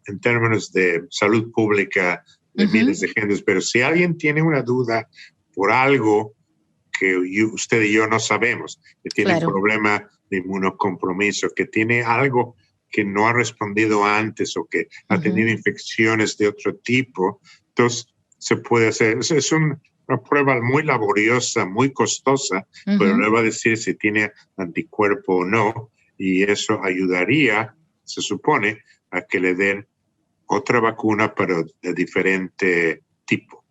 en términos de salud pública de miles de gentes, pero si alguien tiene una duda por algo que usted y yo no sabemos, que tiene un problema de inmunocompromiso, que tiene algo que no ha respondido antes o que ha tenido infecciones de otro tipo, entonces se puede hacer. Es una prueba muy laboriosa, muy costosa, pero le va a decir si tiene anticuerpo o no, y eso ayudaría, se supone, a que le den otra vacuna, pero de diferente tipo.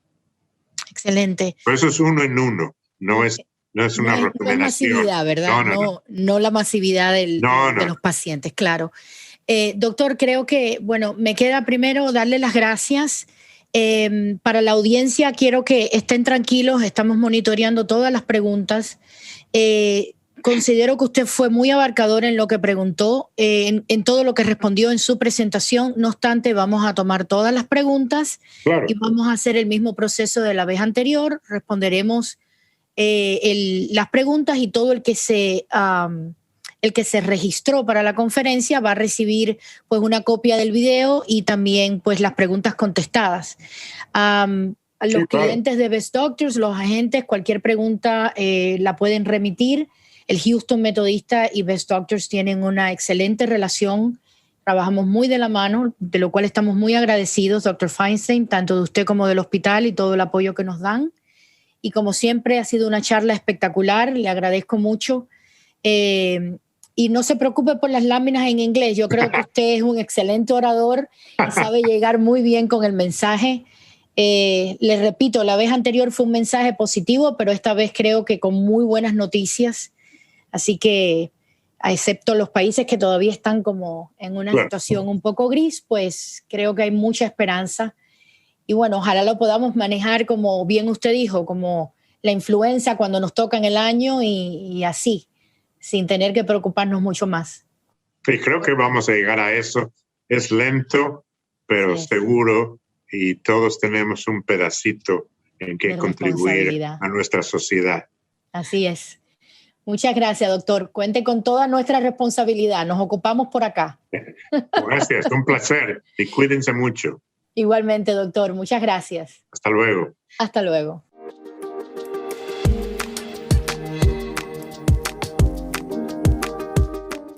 Excelente. Pero eso es 1 en 1, no es una recomendación. No es masividad, ¿verdad? No la masividad de los pacientes, claro. Doctor, creo que, bueno, me queda primero darle las gracias. Para la audiencia quiero que estén tranquilos, estamos monitoreando todas las preguntas. Considero que usted fue muy abarcador en lo que preguntó, en todo lo que respondió en su presentación. No obstante, vamos a tomar todas las preguntas y vamos a hacer el mismo proceso de la vez anterior. Responderemos las preguntas y todo el que se registró para la conferencia va a recibir pues una copia del video y también pues las preguntas contestadas. A los clientes de Best Doctors, los agentes, cualquier pregunta la pueden remitir. El Houston Metodista y Best Doctors tienen una excelente relación. Trabajamos muy de la mano, de lo cual estamos muy agradecidos, Dr. Feinstein, tanto de usted como del hospital y todo el apoyo que nos dan. Y como siempre, ha sido una charla espectacular. Le agradezco mucho. Y no se preocupe por las láminas en inglés. Yo creo que usted es un excelente orador y sabe llegar muy bien con el mensaje. Les repito, la vez anterior fue un mensaje positivo, pero esta vez creo que con muy buenas noticias. Así que, excepto los países que todavía están como en una situación un poco gris, pues creo que hay mucha esperanza. Y bueno, ojalá lo podamos manejar como bien usted dijo, como la influenza cuando nos toca en el año y así, sin tener que preocuparnos mucho más. Sí, creo que vamos a llegar a eso. Es lento, pero seguro, y todos tenemos un pedacito en que contribuir a nuestra sociedad. Así es. Muchas gracias, doctor. Cuente con toda nuestra responsabilidad. Nos ocupamos por acá. Gracias, un placer y cuídense mucho. Igualmente, doctor. Muchas gracias. Hasta luego. Hasta luego.